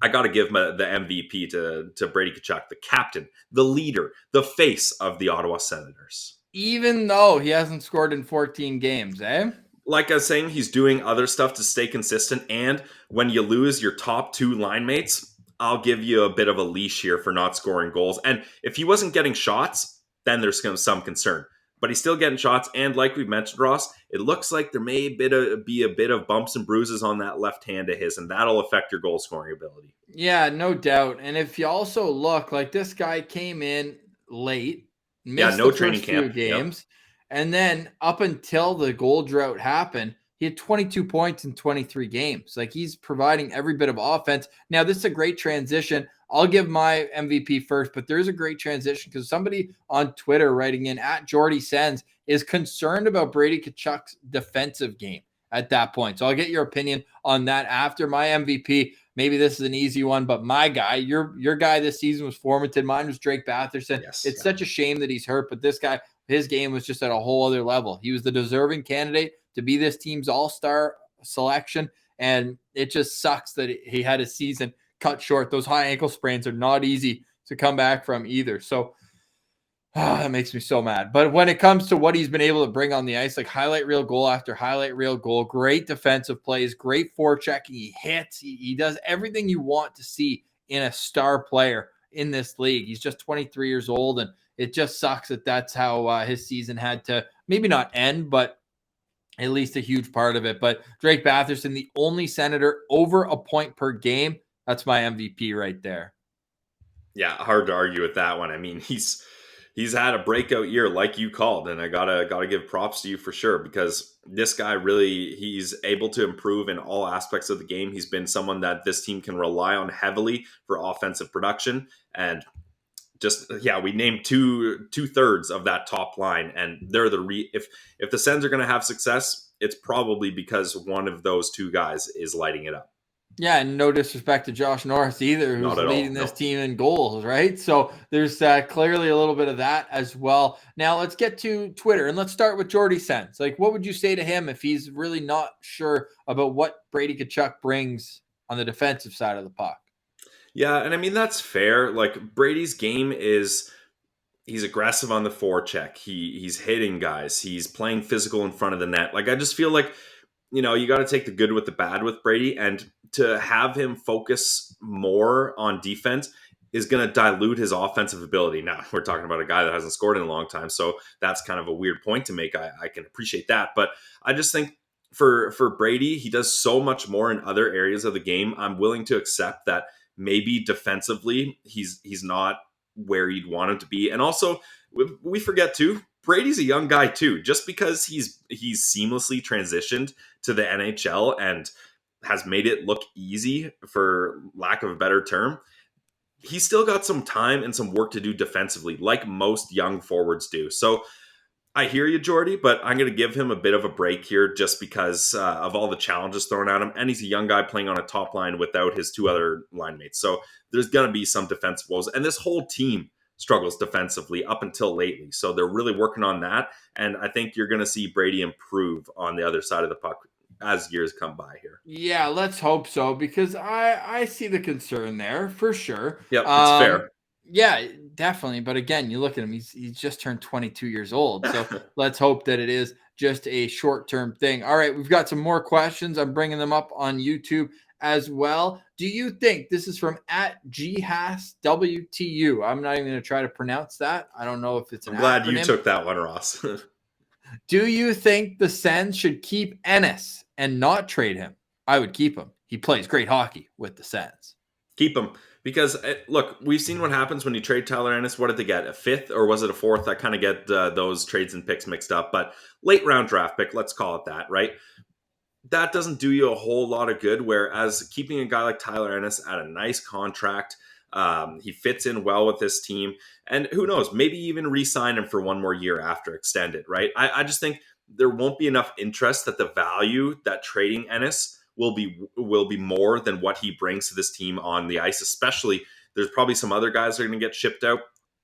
I got to give the MVP to Brady Tkachuk, the captain, the leader, the face of the Ottawa Senators. Even though he hasn't scored in 14 games, eh? Like I was saying, he's doing other stuff to stay consistent. And when you lose your top two line mates, I'll give you a bit of a leash here for not scoring goals. And if he wasn't getting shots, then there's some concern. But he's still getting shots. And like we mentioned, Ross, it looks like there may be a bit of bumps and bruises on that left hand of his, and that'll affect your goal scoring ability. Yeah, no doubt. And if you also look, like this guy came in late, missed no the training first few camp games. Yep. And then up until the goal drought happened, he had 22 points in 23 games. Like he's providing every bit of offense. Now, this is a great transition. I'll give my MVP first, but there's a great transition because somebody on Twitter writing in at Jordy Sens is concerned about Brady Tkachuk's defensive game at that point. So I'll get your opinion on that after my MVP. Maybe this is an easy one, but my guy, your guy this season was Formington. Mine was Drake Batherson. Yes, it's such a shame that he's hurt, but this guy, his game was just at a whole other level. He was the deserving candidate to be this team's all-star selection, and it just sucks that he had his season cut short. Those high ankle sprains are not easy to come back from either. So that makes me so mad. But when it comes to what he's been able to bring on the ice, like highlight reel goal after highlight reel goal, great defensive plays, great forechecking, he hits, he does everything you want to see in a star player in this league. He's just 23 years old, and it just sucks that that's how his season had to maybe not end, but at least a huge part of it. But Drake Batherson, the only Senator over a point per game, that's my MVP right there. Yeah, hard to argue with that one. I mean, he's had a breakout year like you called, and I gotta give props to you for sure, because this guy really, he's able to improve in all aspects of the game. He's been someone that this team can rely on heavily for offensive production. And just, yeah, we named two-thirds of that top line, and they're if the Sens are going to have success, it's probably because one of those two guys is lighting it up. Yeah, and no disrespect to Josh Norris either, who's leading this team in goals, right? So there's clearly a little bit of that as well. Now let's get to Twitter, and let's start with Jordy Sens. Like, what would you say to him if he's really not sure about what Brady Tkachuk brings on the defensive side of the puck? Yeah, and I mean, that's fair. Like, Brady's game is, he's aggressive on the forecheck. He's hitting guys. He's playing physical in front of the net. Like, I just feel like, you got to take the good with the bad with Brady, and to have him focus more on defense is going to dilute his offensive ability. Now, we're talking about a guy that hasn't scored in a long time, so that's kind of a weird point to make. I can appreciate that, but I just think for Brady, he does so much more in other areas of the game. I'm willing to accept that maybe defensively he's not where you'd want him to be. And also, we forget too, Brady's a young guy too. Just because he's seamlessly transitioned to the NHL and has made it look easy, for lack of a better term, he's still got some time and some work to do defensively, like most young forwards do. So I hear you, Jordy, but I'm going to give him a bit of a break here just because of all the challenges thrown at him. And he's a young guy playing on a top line without his two other line mates. So there's going to be some defensive woes. And this whole team struggles defensively up until lately. So they're really working on that. And I think you're going to see Brady improve on the other side of the puck as years come by here. Yeah, let's hope so, because I see the concern there for sure. Yep, it's fair. Yeah, definitely. But again, you look at him, he's just turned 22 years old. So let's hope that it is just a short-term thing. All right, we've got some more questions. I'm bringing them up on YouTube as well. Do you think, this is from @GHASWTU. I'm not even going to try to pronounce that. I don't know if it's an I'm glad acronym. you took that one, Ross. Do you think the Sens should keep Ennis and not trade him? I would keep him. He plays great hockey with the Sens. Keep him. Because, look, we've seen what happens when you trade Tyler Ennis. What did they get? A fifth or was it a fourth? I kind of get those trades and picks mixed up. But late round draft pick, let's call it that, right? That doesn't do you a whole lot of good. Whereas keeping a guy like Tyler Ennis at a nice contract, he fits in well with this team. And who knows, maybe even re-sign him for one more year after extended, right? I just think there won't be enough interest that the value that trading Ennis will be more than what he brings to this team on the ice. Especially, there's probably some other guys that are going to get shipped out.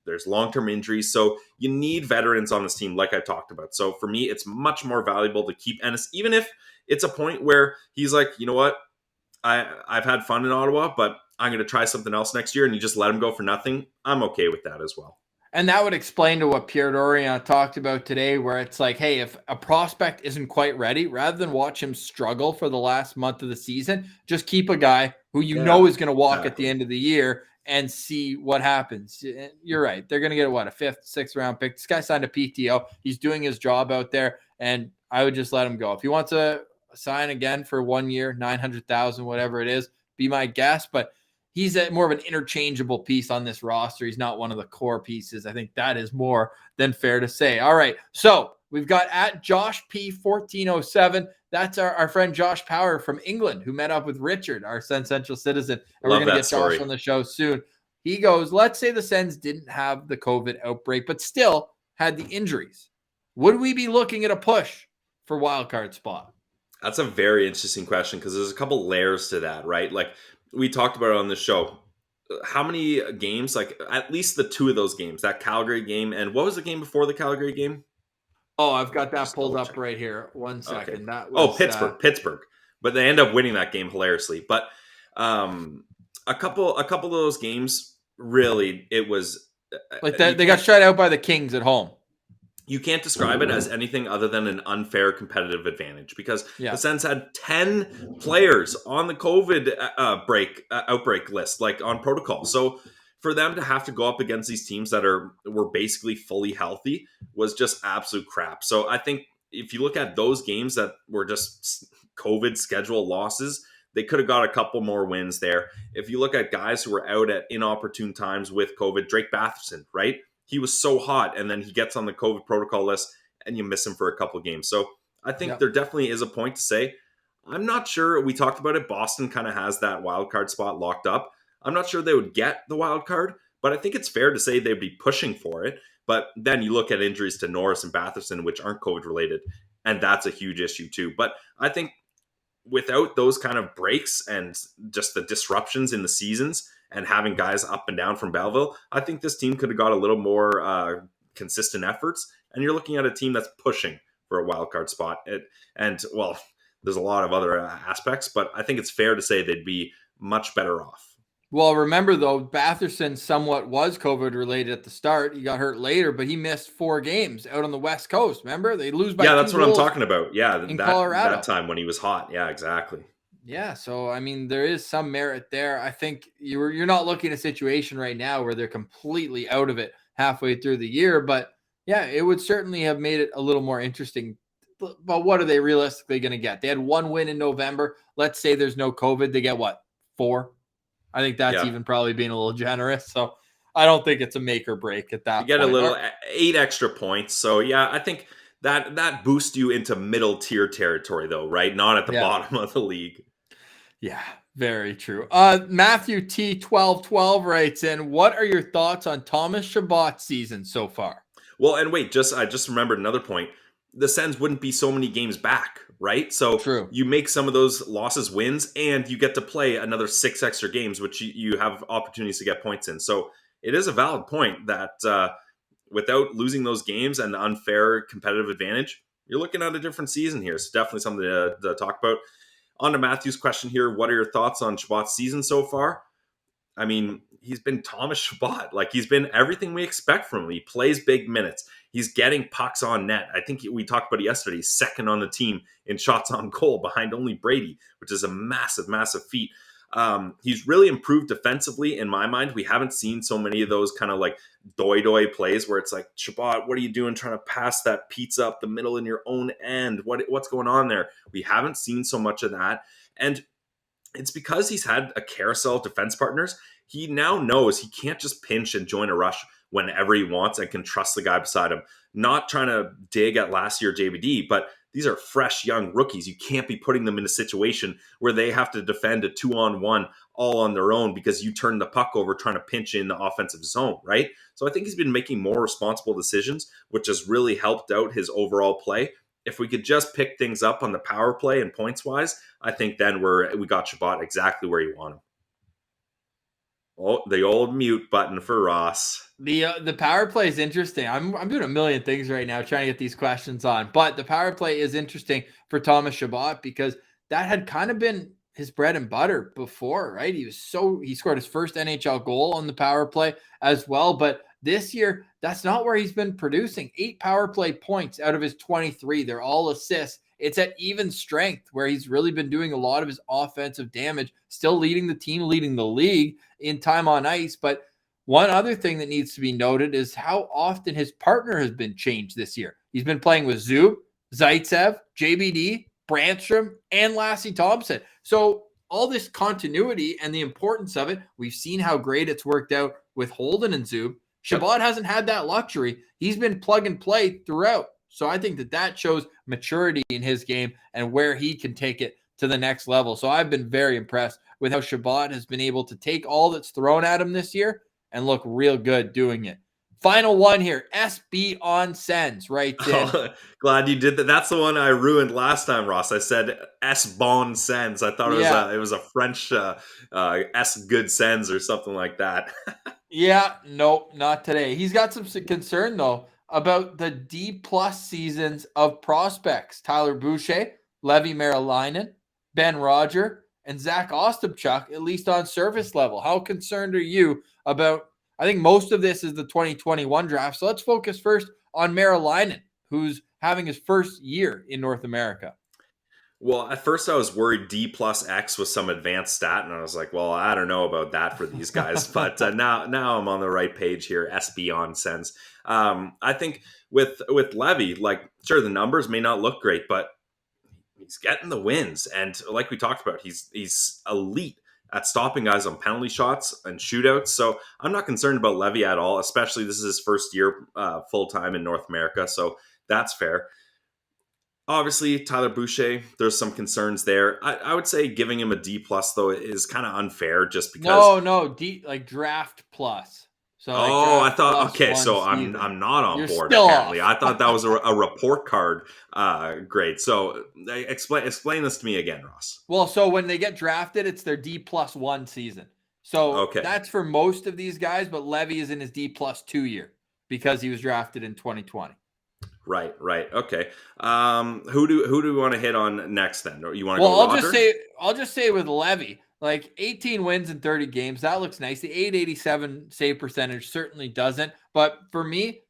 There's long-term injuries, so you need veterans on this team, like I talked about. So for me, it's much more valuable to keep Ennis, even if it's a point where he's like, you know what, I've had fun in Ottawa, but I'm going to try something else next year, and you just let him go for nothing. I'm okay with that as well. And that would explain to what Pierre Dorion talked about today, where it's like, hey, if a prospect isn't quite ready, rather than watch him struggle for the last month of the season, just keep a guy who you know is going to walk at the end of the year and see what happens. You're right. They're going to get, a fifth, sixth round pick. This guy signed a PTO. He's doing his job out there, and I would just let him go. If he wants to sign again for 1 year, $900,000, whatever it is, be my guest. But he's more of an interchangeable piece on this roster. He's not one of the core pieces. I think that is more than fair to say. All right. So we've got @JoshP1407. That's our friend Josh Power from England, who met up with Richard, our Sens Central citizen. And we're going to get Josh on the show soon. He goes, let's say the Sens didn't have the COVID outbreak, but still had the injuries. Would we be looking at a push for wildcard spot? That's a very interesting question, because there's a couple layers to that, right? Like, we talked about it on the show. How many games, like at least the two of those games, that Calgary game, and what was the game before the Calgary game? Oh, I've got that pulled up right here. 1 second. Okay. That was, Pittsburgh. But they end up winning that game hilariously. But a couple of those games, really, it was like that. They got shut out by the Kings at home. You can't describe it as anything other than an unfair competitive advantage, because the Sens had 10 players on the COVID outbreak list, like on protocol. So for them to have to go up against these teams that were basically fully healthy was just absolute crap. So I think if you look at those games that were just COVID schedule losses, they could have got a couple more wins there. If you look at guys who were out at inopportune times with COVID, Drake Batherson, right? He was so hot, and then he gets on the COVID protocol list, and you miss him for a couple games. So I think there definitely is a point to say, I'm not sure. We talked about it. Boston kind of has that wild card spot locked up. I'm not sure they would get the wild card, but I think it's fair to say they'd be pushing for it. But then you look at injuries to Norris and Batherson, which aren't COVID related, and that's a huge issue too. But I think without those kind of breaks and just the disruptions in the seasons, and having guys up and down from Belleville, I think this team could have got a little more consistent efforts. And you're looking at a team that's pushing for a wild card spot. There's a lot of other aspects, but I think it's fair to say they'd be much better off. Well, remember, though, Batherson somewhat was COVID related at the start. He got hurt later, but he missed 4 games out on the West Coast. Remember? They lose by 2 that's what I'm talking about. Yeah, in Colorado. That time when he was hot. Yeah, exactly. Yeah, so I mean, there is some merit there. I think you're not looking at a situation right now where they're completely out of it halfway through the year, but yeah, it would certainly have made it a little more interesting. But what are they realistically going to get? They had 1 win in November. Let's say there's no COVID. They get what? 4? I think that's even probably being a little generous. So I don't think it's a make or break at that point. You get a little 8 extra points. So yeah, I think that boosts you into middle tier territory though, right? Not at the bottom of the league. Yeah, very true. Matthew T1212 writes in, what are your thoughts on Thomas Shabbat's season so far? Well, and wait, I just remembered another point. The Sens wouldn't be so many games back, right? So True. you make some of those losses wins, and you get to play another 6 extra games, which you have opportunities to get points in. So it is a valid point that without losing those games and the unfair competitive advantage, you're looking at a different season here. So definitely something to talk about. On to Matthew's question here. What are your thoughts on Shabbat's season so far? I mean, he's been Thomas Shabbat. Like, he's been everything we expect from him. He plays big minutes. He's getting pucks on net. I think we talked about it yesterday. He's second on the team in shots on goal behind only Brady, which is a massive, massive feat. He's really improved defensively in my mind. We haven't seen so many of those kind of like doy plays where it's like, Shabbat, what are you doing trying to pass that pizza up the middle in your own end? What's going on there? We haven't seen so much of that. And it's because he's had a carousel of defense partners. He now knows he can't just pinch and join a rush whenever he wants and can trust the guy beside him. Not trying to dig at last year JVD, but these are fresh young rookies. You can't be putting them in a situation where they have to defend a 2-on-1 all on their own because you turn the puck over trying to pinch in the offensive zone, right? So I think he's been making more responsible decisions, which has really helped out his overall play. If we could just pick things up on the power play and points wise, I think then we got Shabbat exactly where you want him. Oh, the old mute button for Ross. The power play is interesting. I'm doing a million things right now trying to get these questions on, but the power play is interesting for Thomas Shabbat because that had kind of been his bread and butter before, right? He scored his first NHL goal on the power play as well, but this year, that's not where he's been producing. 8 power play points out of his 23. They're all assists. It's at even strength where he's really been doing a lot of his offensive damage, still leading the team, leading the league in time on ice. But one other thing that needs to be noted is how often his partner has been changed this year. He's been playing with Zub, Zaitsev, JBD, Brandstrom, and Lassie Thompson. So all this continuity and the importance of it, we've seen how great it's worked out with Holden and Zub. Shabbat hasn't had that luxury. He's been plug and play throughout. So I think that shows maturity in his game and where he can take it to the next level. So I've been very impressed with how Shabbat has been able to take all that's thrown at him this year and look real good doing it. Final one here, SB on Sens, right? Oh, glad you did that. That's the one I ruined last time, Ross. I said S Bon Sens. I thought it was a French S Good Sens or something like that. Yeah, nope, not today. He's got some concern though about the D+ seasons of prospects: Tyler Boucher, Levi Marilainen, Ben Roger, and Zach Ostapchuk, at least on surface level. How concerned are you about? I think most of this is the 2021 draft. So let's focus first on Marilainen, who's having his first year in North America. Well, at first I was worried D+X was some advanced stat, and I was like, well, I don't know about that for these guys. But now I'm on the right page here, SB on Sens. I think with Levy, like, sure, the numbers may not look great, but he's getting the wins. And like we talked about, he's elite at stopping guys on penalty shots and shootouts. So I'm not concerned about Levy at all, especially this is his first year full-time in North America. So that's fair. Obviously, Tyler Boucher, there's some concerns there. I would say giving him a D+, though, is kind of unfair just because... No, D, like draft plus. So I thought, okay, so I'm not on board, apparently. I thought that was a report card grade. So explain this to me again, Ross. Well, so when they get drafted, it's their D+1 season. So that's for most of these guys, but Levy is in his D+2 year because he was drafted in 2020. Right. Okay. Who do we want to hit on next then? Or you want to go Roger? I'll just say with Levy, like 18 wins in 30 games, that looks nice. The 887 save percentage certainly doesn't. But for me,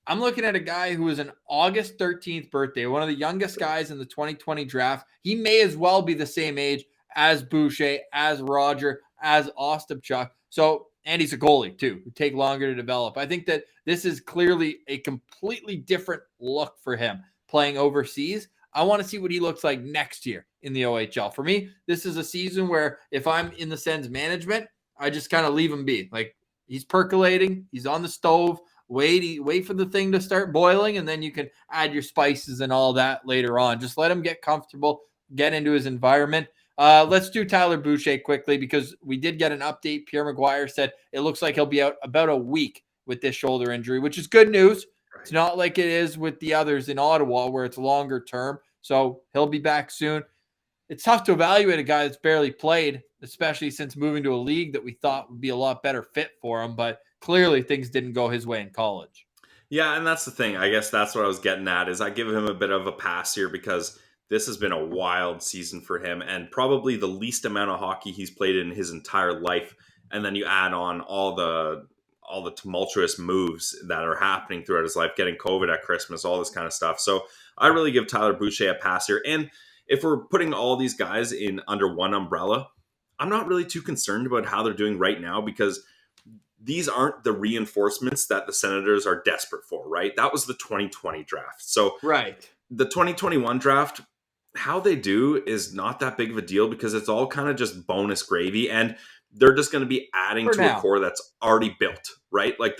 I'm looking at a guy who is an August 13th birthday, one of the youngest guys in the 2020 draft. He may as well be the same age as Boucher, as Roger, as Ostapchuk. So, and he's a goalie too, who take longer to develop. I think that this is clearly a completely different look for him playing overseas. I want to see what he looks like next year in the OHL. For me, this is a season where if I'm in the Sens management, I just kind of leave him be. Like, he's percolating, he's on the stove, wait for the thing to start boiling, and then you can add your spices and all that later on. Just let him get comfortable, get into his environment. Let's do Tyler Boucher quickly because we did get an update. Pierre Maguire said it looks like he'll be out about a week with this shoulder injury, which is good news. It's not like it is with the others in Ottawa where it's longer term. So he'll be back soon. It's tough to evaluate a guy that's barely played, especially since moving to a league that we thought would be a lot better fit for him. But clearly things didn't go his way in college. Yeah, and that's the thing. I guess that's what I was getting at is I give him a bit of a pass here because this has been a wild season for him and probably the least amount of hockey he's played in his entire life. And then you add on all the tumultuous moves that are happening throughout his life, getting COVID at Christmas, all this kind of stuff. So I really give Tyler Boucher a pass here. And if we're putting all these guys in under one umbrella, I'm not really too concerned about how they're doing right now because these aren't the reinforcements that the Senators are desperate for, right? That was the 2020 draft. So right, the 2021 draft, how they do is not that big of a deal because it's all kind of just bonus gravy. And they're just going to be adding For to now. a core that's already built, right? Like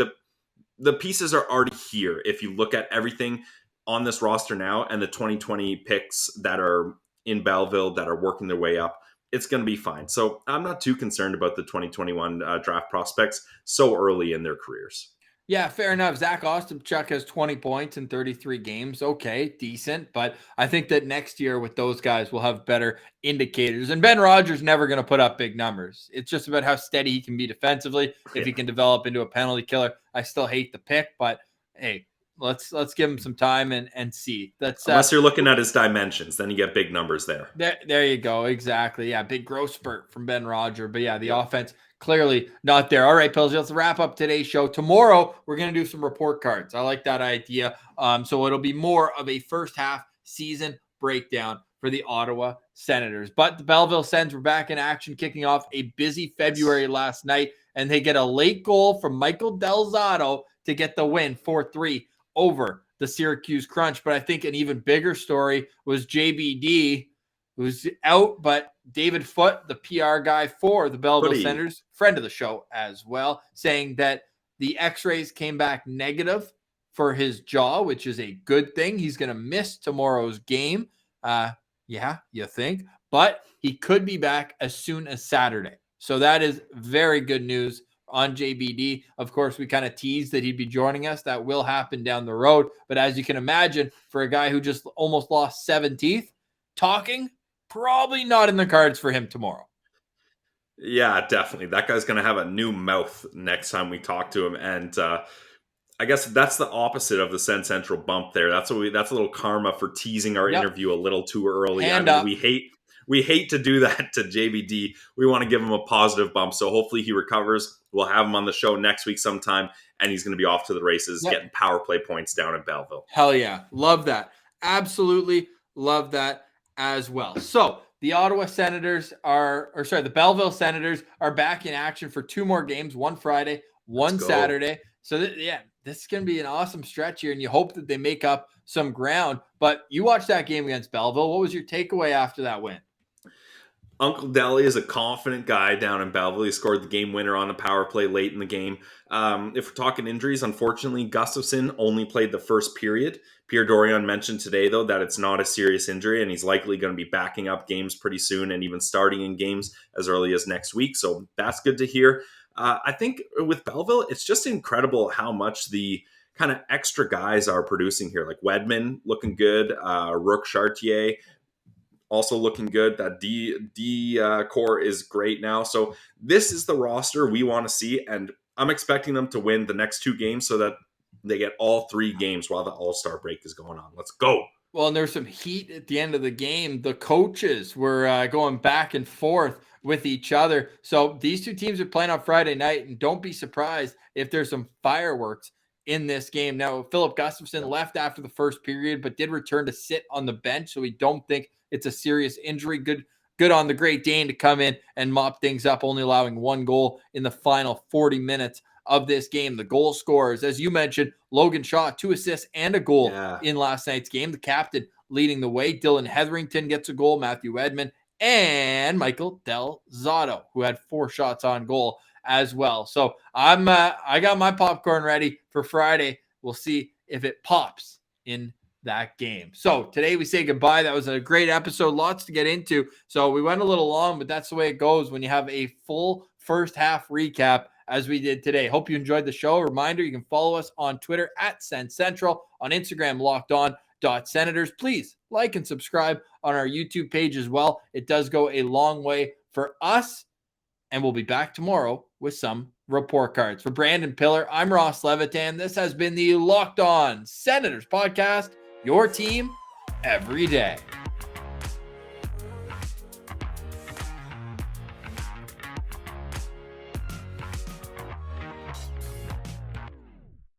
the pieces are already here. If you look at everything on this roster now and the 2020 picks that are in Belleville that are working their way up, it's going to be fine. So I'm not too concerned about the 2021 draft prospects so early in their careers. Yeah, fair enough. Zach Ostapchuk has 20 points in 33 games. Okay, decent. But I think that next year with those guys, we'll have better indicators. And Ben Rogers never going to put up big numbers. It's just about how steady he can be defensively. If he can develop into a penalty killer, I still hate the pick, but hey, let's give him some time and see. That's unless you're looking at his dimensions, then you get big numbers there. There you go. Exactly. Yeah, big growth spurt from Ben Rogers. But yeah, the offense clearly not there. All right, Pilsy, let's wrap up today's show. Tomorrow, we're going to do some report cards. I like that idea. So it'll be more of a first half season breakdown for the Ottawa Senators. But the Belleville Sens were back in action, kicking off a busy February last night, and they get a late goal from Michael Del Zotto to get the win 4-3 over the Syracuse Crunch. But I think an even bigger story was JBD, who's out, but David Foote, the PR guy for the Belleville Senators, friend of the show as well, saying that the x-rays came back negative for his jaw, which is a good thing. He's going to miss tomorrow's game. Yeah, you think? But he could be back as soon as Saturday. So that is very good news on JBD. Of course, we kind of teased that he'd be joining us. That will happen down the road. But as you can imagine, for a guy who just almost lost 7 teeth, talking probably not in the cards for him tomorrow. Yeah, definitely. That guy's going to have a new mouth next time we talk to him. And I guess that's the opposite of the Sen Central bump there. That's a little karma for teasing our interview a little too early. We hate to do that to JBD. We want to give him a positive bump. So hopefully he recovers. We'll have him on the show next week sometime, and he's going to be off to the races, getting power play points down in Belleville. Hell yeah. Love that. Absolutely love that as well. So the Belleville Senators are back in action for 2 more games, one Friday, one Saturday. So this is going to be an awesome stretch here, and you hope that they make up some ground. But you watched that game against Belleville. What was your takeaway after that win? Uncle Deli is a confident guy down in Belleville. He scored the game winner on the power play late in the game. If we're talking injuries, unfortunately, Gustafson only played the first period. Pierre Dorion mentioned today, though, that it's not a serious injury, and he's likely going to be backing up games pretty soon and even starting in games as early as next week. So that's good to hear. I think with Belleville, it's just incredible how much the kind of extra guys are producing here. Like Wedman looking good, Rook Chartier also looking good. That D core is great now. So this is the roster we want to see, and I'm expecting them to win the next 2 games so that they get all 3 games while the All-Star break is going on. Let's go. Well, and there's some heat at the end of the game. The coaches were going back and forth with each other. So these 2 teams are playing on Friday night, and don't be surprised if there's some fireworks in this game. Now, Philip Gustafson left after the first period, but did return to sit on the bench, so we don't think it's a serious injury. Good on the Great Dane to come in and mop things up, only allowing 1 goal in the final 40 minutes of this game. The goal scorers, as you mentioned, Logan Shaw, 2 assists and a goal in last night's game. The captain leading the way. Dylan Hetherington gets a goal, Matthew Edmond, and Michael Del Zotto, who had 4 shots on goal as well. So I got my popcorn ready for Friday. We'll see if it pops in that game. So today we say goodbye. That was a great episode. Lots to get into. So we went a little long, but that's the way it goes when you have a full first half recap as we did today. Hope you enjoyed the show. Reminder, you can follow us on Twitter at Sen Central, on Instagram, lockedon.senators. Please like and subscribe on our YouTube page as well. It does go a long way for us, and we'll be back tomorrow with some report cards. For Brandon Pillar, I'm Ross Levitan. This has been the Locked On Senators podcast, your team every day.